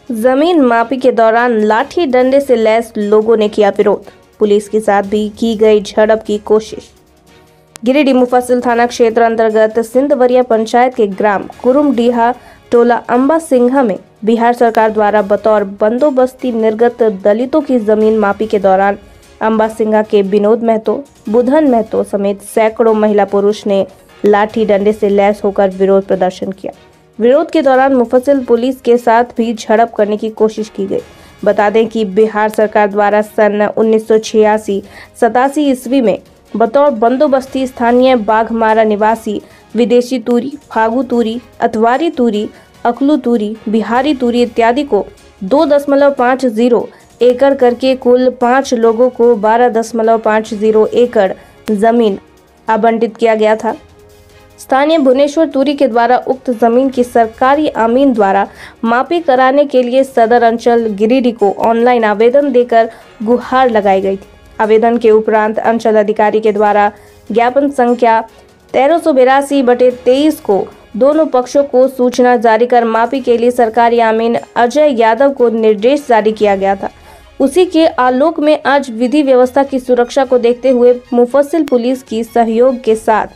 जमीन मापी के दौरान लाठी डंडे से लैस लोगों ने किया विरोध। पुलिस के साथ भी की गई झड़प की कोशिश। गिरिडीह मुफस्सिल थाना क्षेत्र अंतर्गत सिंधवरिया पंचायत के ग्राम कुरुमडीहा टोला अंबा सिंघा में बिहार सरकार द्वारा बतौर बंदोबस्ती निर्गत दलितों की जमीन मापी के दौरान अंबा सिंघा के विनोद महतो, बुधन महतो समेत सैकड़ों महिला पुरुष ने लाठी डंडे से लैस होकर विरोध प्रदर्शन किया। विरोध के दौरान मुफस्सिल पुलिस के साथ भी झड़प करने की कोशिश की गई। बता दें कि बिहार सरकार द्वारा सन 1986-87 ईस्वी में बतौर बंदोबस्ती स्थानीय बाघमारा निवासी विदेशी तूरी, फागू तूरी, अतवारी तूरी, अकलू तूरी, बिहारी तूरी इत्यादि को 2.50 एकड़ करके कुल 5 लोगों को 12.50 एकड़ जमीन आवंटित किया गया था। स्थानीय भुवनेश्वर तूरी के द्वारा उक्त जमीन की सरकारी अमीन द्वारा मापी कराने के लिए सदर अंचल गिरिडीह को ऑनलाइन आवेदन देकर गुहार लगाई गई थी। आवेदन के उपरांत अंचल अधिकारी के द्वारा ज्ञापन संख्या 1382/23 को दोनों पक्षों को सूचना जारी कर मापी के लिए सरकारी अमीन अजय यादव को निर्देश जारी किया गया था। उसी के आलोक में आज विधि व्यवस्था की सुरक्षा को देखते हुए मुफस्सिल पुलिस की सहयोग के साथ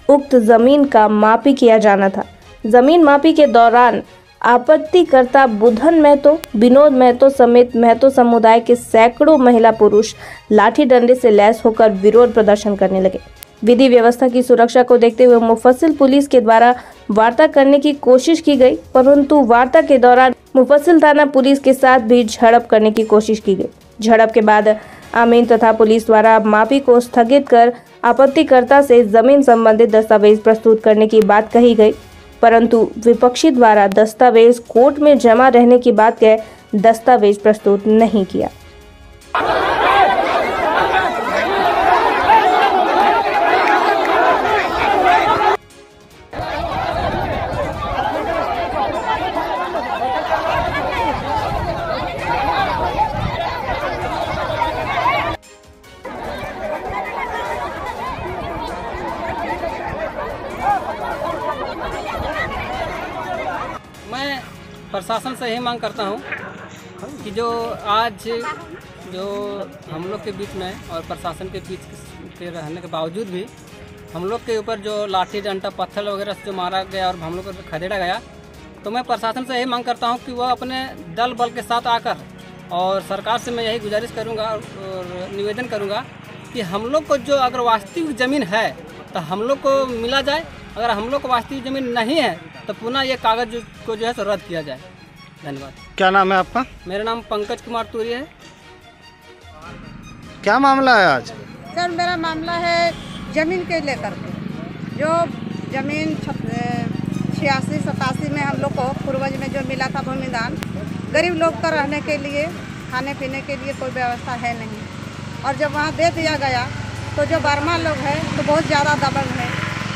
उक्त जमीन का मापी किया जाना था। जमीन मापी के दौरान आपत्तिकर्ता बुधन महतो, विनोद महतो समेत महतो समुदाय के सैकड़ों महिला पुरुष लाठी डंडे से लैस होकर विरोध प्रदर्शन करने लगे। विधि व्यवस्था की सुरक्षा को देखते हुए मुफस्सिल पुलिस के द्वारा वार्ता करने की कोशिश की गई, परंतु वार्ता के दौरान मुफस्सिल थाना पुलिस के साथ भी झड़प करने की कोशिश की गई। झड़प के बाद अमीन तथा पुलिस द्वारा मापी को स्थगित कर आपत्तिकर्ता से जमीन संबंधित दस्तावेज प्रस्तुत करने की बात कही गई, परंतु विपक्षी द्वारा दस्तावेज कोर्ट में जमा रहने की बात कह दस्तावेज प्रस्तुत नहीं किया। मैं प्रशासन से यही मांग करता हूँ कि जो आज हम लोग के बीच में और प्रशासन के बीच के रहने के बावजूद भी हम लोग के ऊपर जो लाठी डंडा पत्थर वगैरह से जो मारा गया और हम लोग को खदेड़ा गया, तो मैं प्रशासन से यही मांग करता हूँ कि वह अपने दल बल के साथ आकर, और सरकार से मैं यही गुजारिश करूँगा और निवेदन करूँगा कि हम लोग को जो अगर वास्तविक ज़मीन है तो हम लोग को मिला जाए। अगर हम लोग को वास्तविक ज़मीन नहीं है तो पुनः ये कागज़ को जो है सो रद्द किया जाए। धन्यवाद। क्या नाम है आपका? मेरा नाम पंकज कुमार तूरी है। क्या मामला है आज? सर, मेरा मामला है ज़मीन के लेकर के। जो ज़मीन 86-87 में हम लोग को पूर्वज में जो मिला था भूमिदान, गरीब लोग का रहने के लिए, खाने पीने के लिए कोई व्यवस्था है नहीं, और जब वहाँ दे दिया गया तो जो बर्मा लोग हैं तो बहुत ज़्यादा दबंग है।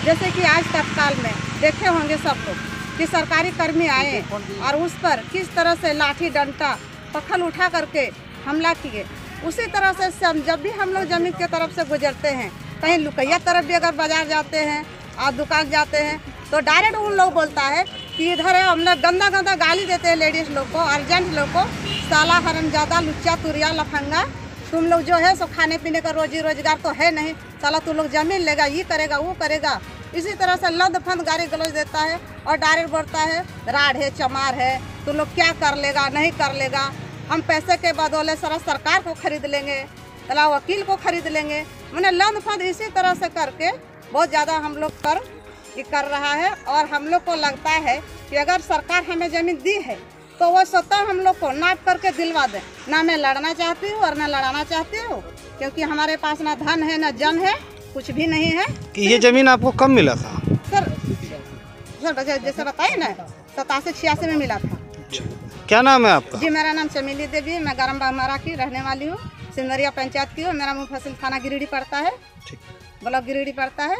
जैसे कि आज तत्काल में देखे होंगे सबको कि सरकारी कर्मी आए और उस पर किस तरह से लाठी डंडा पत्थर उठा करके हमला किए। उसी तरह से जब भी हम लोग जमीन की तरफ से गुजरते हैं, कहीं लुकैया तरफ भी अगर बाजार जाते हैं और दुकान जाते हैं, तो डायरेक्ट उन लोग बोलता है कि इधर है, हम लोग गंदा गंदा गाली देते हैं लेडीज़ लोग को और जेंट्स लोग को, साला हरामजादा, लुच्चा तुरिया लफंगा, तुम लोग जो है सो खाने पीने का रोजी रोजगार तो है नहीं, साला तुम लोग जमीन लेगा, ये करेगा वो करेगा। इसी तरह से लद फंद गाली गलौज देता है और डायरेक्ट बोलता है राड है, चमार है, तुम लोग क्या कर लेगा, नहीं कर लेगा, हम पैसे के बदौले सारा सरकार को खरीद लेंगे, तला वकील को खरीद लेंगे। मैंने लद फंद इसी तरह से करके बहुत ज़्यादा हम लोग पर ये कर रहा है। और हम लोग को लगता है कि अगर सरकार हमें ज़मीन दी है तो वो स्वतः हम लोग को नाप करके दिलवा दें। ना मैं लड़ना चाहती हूँ और ना लड़ाना चाहती हूँ, क्योंकि हमारे पास ना धन है ना जन है, कुछ भी नहीं है। ये ज़मीन आपको कब मिला था? सर जैसे बताइए ना, 87-86 में मिला था। क्या नाम है आपका? जी, मेरा नाम चमेली देवी, मैं गरम बाघमारा की रहने वाली हूँ, सिंधवरिया पंचायत की हूँ। मेरा मुफस्सिल थाना गिरिडीह पड़ता है, ब्लॉक गिरिडीह पड़ता है।